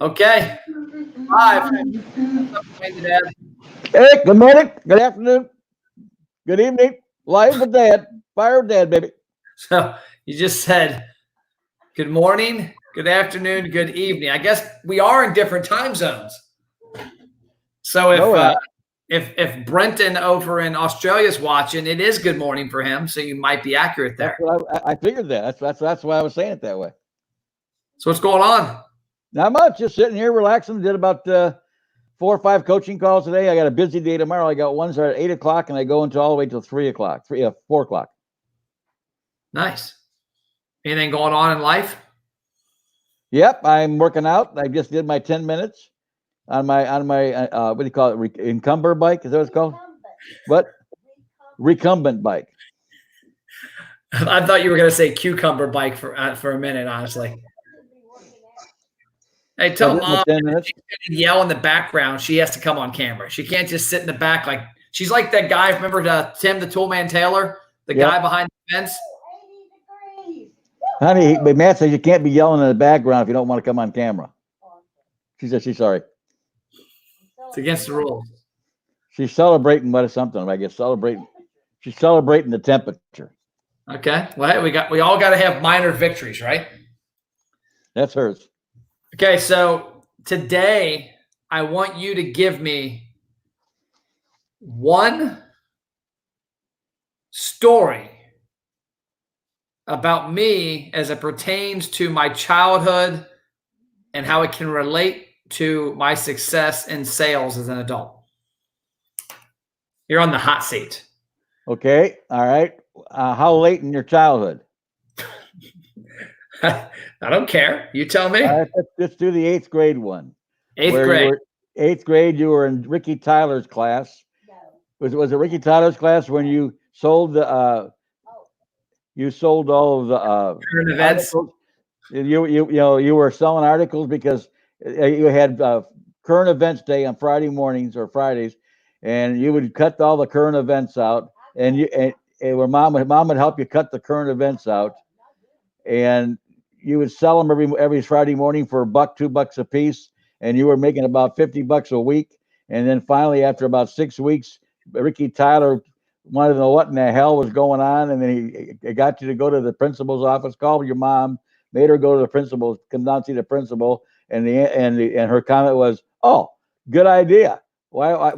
Okay. Live. What's up, Dad? Hey, good morning, good afternoon, good evening. Live with Dad. Fire with Dad, baby. So you just said good morning, good afternoon, good evening. I guess we are in different time zones. So No, we're not. if Brenton over in Australia is watching, it is good morning for him. So you might be accurate That's there. what I figured that. That's why I was saying it that way. So what's going on? Not much. Just sitting here relaxing. Did about 4 or 5 coaching calls today. I got a busy day tomorrow. I got ones at 8 o'clock, and I go until all the way till 3 o'clock, 4 o'clock. Nice. Anything going on in life? Yep, I'm working out. I just did my 10 minutes on my what do you call it? Encumber bike? Is that what it's called? What? Recumbent bike. I thought you were going to say cucumber bike for a minute, honestly. Hey, tell Mom if she's going to yell in the background, she has to come on camera. She can't just sit in the back like she's like that guy. Remember Tim the Toolman Taylor, the guy behind the fence? Honey, but Matt says you can't be yelling in the background if you don't want to come on camera. She says she's sorry. It's against the rules. She's celebrating what is something, I guess. She's celebrating the temperature. Okay. Well, hey, we all got to have minor victories, right? That's hers. Okay, so today I want you to give me one story about me as it pertains to my childhood and how it can relate to my success in sales as an adult. You're on the hot seat. Okay. All right. How late in your childhood? I don't care. You tell me. All right, let's do the 8th grade one. 8th grade. 8th grade, you were in Ricky Tyler's class. No. Was it Ricky Tyler's class when you sold the you sold all of the current events? Articles? You were selling articles because you had current events day on Friday mornings or Fridays, and you would cut all the current events out, and where mom would help you cut the current events out, and you would sell them every Friday morning for $1, $2 a piece, and you were making about $50 a week. And then finally, after about 6 weeks, Ricky Tyler wanted to know what in the hell was going on, and then he got you to go to the principal's office, called your mom, made her go to the principal, come down and see the principal, and her comment was, "Oh, good idea. Why?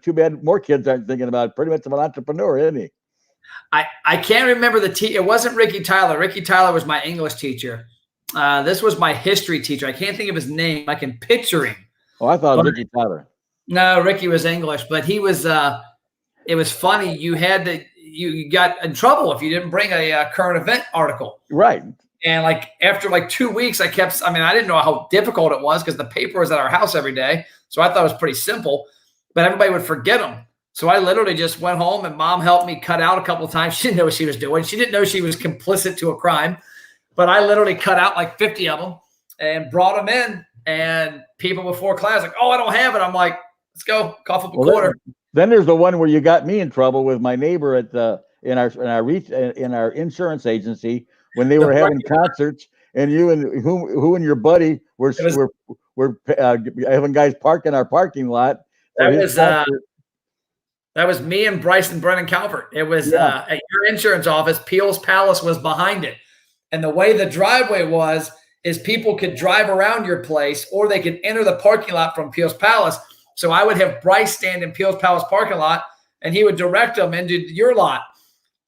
Too bad more kids aren't thinking about it. Pretty much of an entrepreneur, isn't he?" I can't remember the teacher. It wasn't Ricky Tyler. Ricky Tyler was my English teacher. This was my history teacher. I can't think of his name. I can picture him. Oh, I thought it was Ricky Tyler. No, Ricky was English, but he was. It was funny. You got in trouble if you didn't bring a current event article. Right. And after 2 weeks, I didn't know how difficult it was because the paper was at our house every day. So I thought it was pretty simple, but everybody would forget them. So I literally just went home and mom helped me cut out a couple of times. She didn't know what she was doing. She didn't know she was complicit to a crime, but I literally cut out 50 of them and brought them in, and people before class oh, I don't have it. I'm like, let's go cough up a quarter. Then there's the one where you got me in trouble with my neighbor at in our insurance agency when they were having concerts, and you and who and your buddy were having guys park in our parking lot. That was me and Bryson Brennan Calvert. It was at your insurance office. Peel's Palace was behind it. And the way the driveway is people could drive around your place or they could enter the parking lot from Peel's Palace. So I would have Bryce stand in Peel's Palace parking lot, and he would direct them into your lot.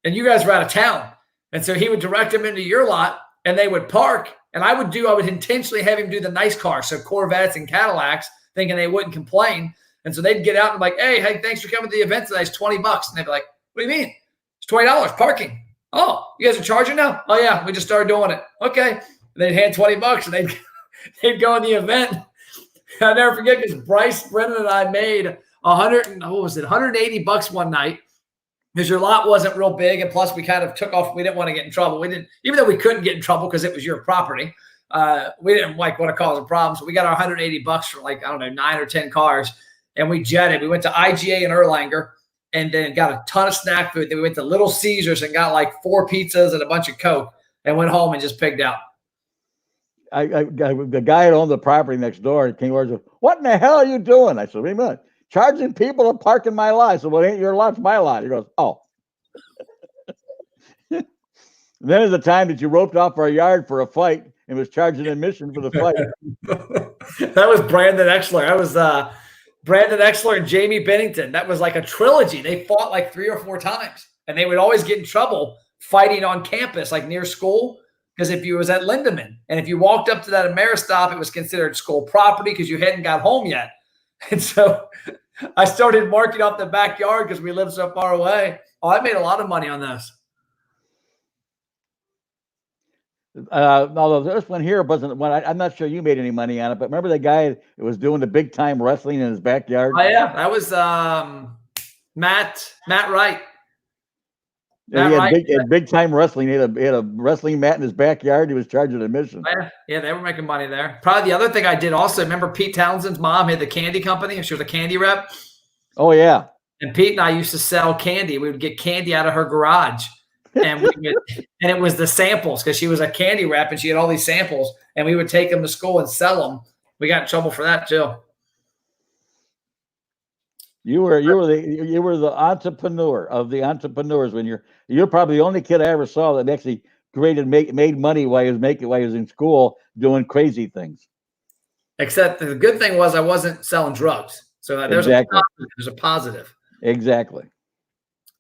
And you guys were out of town. And so he would direct them into your lot, and they would park. And I would intentionally have him do the nice cars, so Corvettes and Cadillacs, thinking they wouldn't complain. And so they'd get out and be like, hey, thanks for coming to the event today. It's $20. And they'd be like, what do you mean? It's $20 parking. Oh, you guys are charging now? Oh, yeah, we just started doing it. Okay. And they'd hand $20, and they'd go in the event. I'll never forget because Bryce, Brennan, and I made $180 one night because your lot wasn't real big. And plus we kind of took off. We didn't want to get in trouble. Even though we couldn't get in trouble because it was your property. We didn't want to cause a problem. So we got our $180 for 9 or 10 cars. And we jetted. We went to IGA in Erlanger and then got a ton of snack food. Then we went to Little Caesars and got 4 pizzas and a bunch of Coke and went home and just pigged out. the guy that owned the property next door came over and said, "What in the hell are you doing?" I said, "Wait a minute, charging people to park in my lot." I said, "Well, it ain't your lot, it's my lot." He goes, "Oh." Then is the time that you roped off our yard for a fight and was charging admission for the fight. That was Brandon Exler. That was Brandon Exler and Jamie Bennington. That was like a trilogy. They fought like 3 or 4 times, and they would always get in trouble fighting on campus, like near school. Because if you was at Lindemann, and if you walked up to that Ameristop, it was considered school property because you hadn't got home yet. And so I started marking off the backyard because we lived so far away. Oh, I made a lot of money on this. Although this one here wasn't one, I'm not sure you made any money on it, but remember the guy that was doing the big time wrestling in his backyard? Oh yeah, that was Matt Wright. Yeah, he had big time wrestling. He had a wrestling mat in his backyard. He was charging admission. Yeah, they were making money there. Probably the other thing I did also, remember Pete Townsend's mom had the candy company, and she was a candy rep. Oh yeah. And Pete and I used to sell candy. We would get candy out of her garage. And it was the samples because she was a candy rep and she had all these samples, and we would take them to school and sell them. We got in trouble for that too. You were the entrepreneur of the entrepreneurs when you're probably the only kid I ever saw that actually made money while he was in school doing crazy things. Except the good thing was I wasn't selling drugs, so there's a positive. Exactly.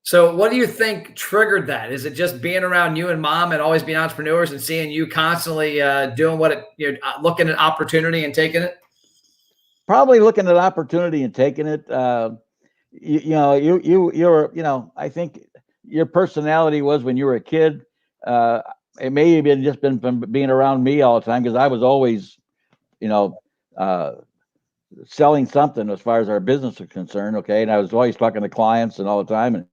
So what do you think triggered that? Is it just being around you and mom and always being entrepreneurs and seeing you constantly doing looking at opportunity and taking it? Probably looking at opportunity and taking it. I think your personality was when you were a kid. It may have been from being around me all the time because I was always, selling something as far as our business is concerned. Okay. And I was always talking to clients and all the time, and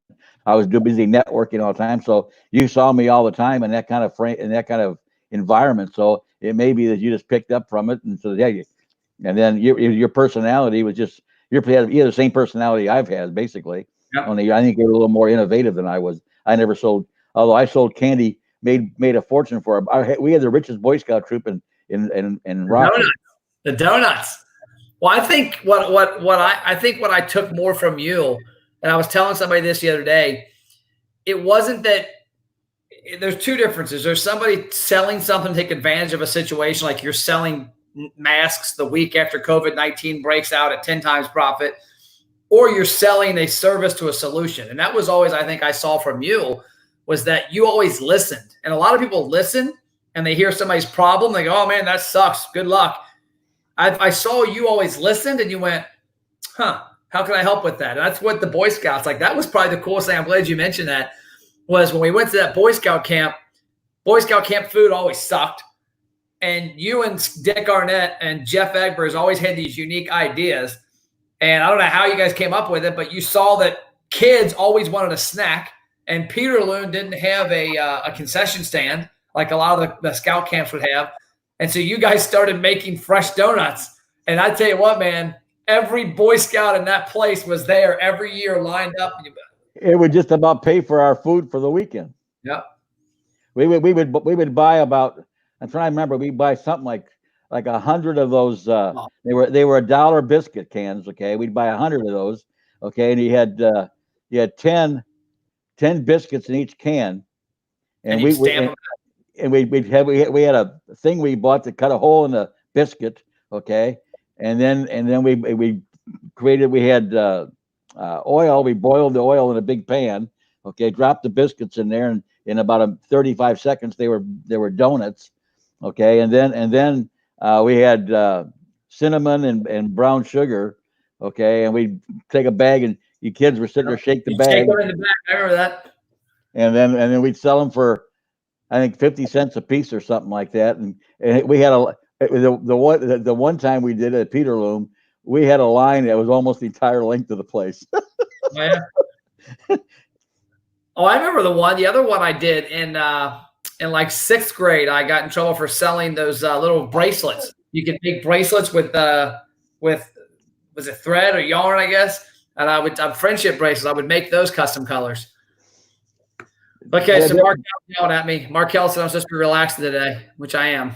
I was busy networking all the time. So you saw me all the time in that kind of frame, in that kind of environment. So it may be that you just picked up from it. And so, yeah. And then your personality was just, you had the same personality I've had, basically. Yep. Only I think you're a little more innovative than I was. I never sold, although I sold candy, made a fortune for it. We had the richest Boy Scout troop in Rockford. The donuts. Well, I think what I took more from you, and I was telling somebody this the other day, it wasn't that there's 2 differences. There's somebody selling something to take advantage of a situation, like you're selling masks the week after COVID-19 breaks out at 10 times profit, or you're selling a service to a solution. And that was always, I think I saw from you, was that you always listened. And a lot of people listen and they hear somebody's problem. They go, "Oh man, that sucks. Good luck." I saw you always listened and you went, "Huh, how can I help with that?" And that's what the Boy Scouts, like that was probably the coolest thing. I'm glad you mentioned that, was when we went to that Boy Scout camp food always sucked. And you and Dick Arnett and Jeff Egbers always had these unique ideas. And I don't know how you guys came up with it, but you saw that kids always wanted a snack. And Peterloon didn't have a concession stand like a lot of the scout camps would have. And so you guys started making fresh donuts. And I tell you what, man, every Boy Scout in that place was there every year lined up. It would just about pay for our food for the weekend. Yep. We would buy about, I'm trying to remember, we buy something like 100 of those. They were $1 biscuit cans. Okay. We'd buy 100 of those. Okay. And you had 10 biscuits in each can. And we had a thing we bought to cut a hole in the biscuit. Okay. And then we had oil. We boiled the oil in a big pan. Okay. Dropped the biscuits in there, and in about 35 seconds, they were donuts. Okay. And then we had cinnamon and brown sugar. Okay. And we'd take a bag, and you kids were sitting there, shake the bag. Shake them in the bag. I remember that. And then we'd sell them for, I think, 50 cents a piece or something like that. And we had the one time we did it at Peterloom, we had a line that was almost the entire length of the place. Yeah. Oh, I remember the other one I did in like 6th grade. I got in trouble for selling those little bracelets. You could make bracelets with was it thread or yarn, I guess. And friendship bracelets. I would make those custom colors. Okay, so Markel's yelling at me. Markel said I'm supposed to be relaxing today, which I am.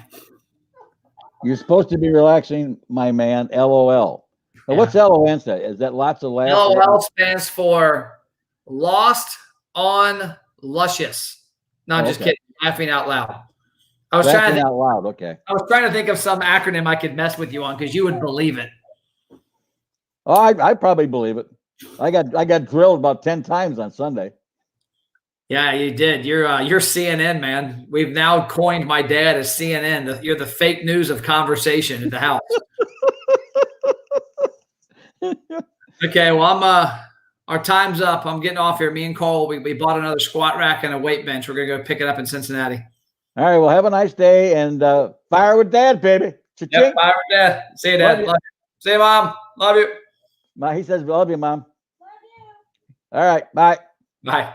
You're supposed to be relaxing, my man. LOL. Now, Yeah. what's LOL stand? Is that lots of laughs? LOL stands for Lost on Luscious. No, I'm just kidding. Laughing out loud. I was laughing out loud. Okay. I was trying to think of some acronym I could mess with you on because you would believe it. Oh, I probably believe it. I got drilled about 10 times on Sunday. Yeah, you did. You're CNN, man. We've now coined my dad as CNN. You're the fake news of conversation at the house. Okay, well, our time's up. I'm getting off here. Me and Cole, we bought another squat rack and a weight bench. We're gonna go pick it up in Cincinnati. All right. Well, have a nice day and fire with Dad, baby. Yep, fire with Dad. See you, Dad. Love you. See you, Mom. Love you. He says, love you, Mom. Love you. All right. Bye. Bye.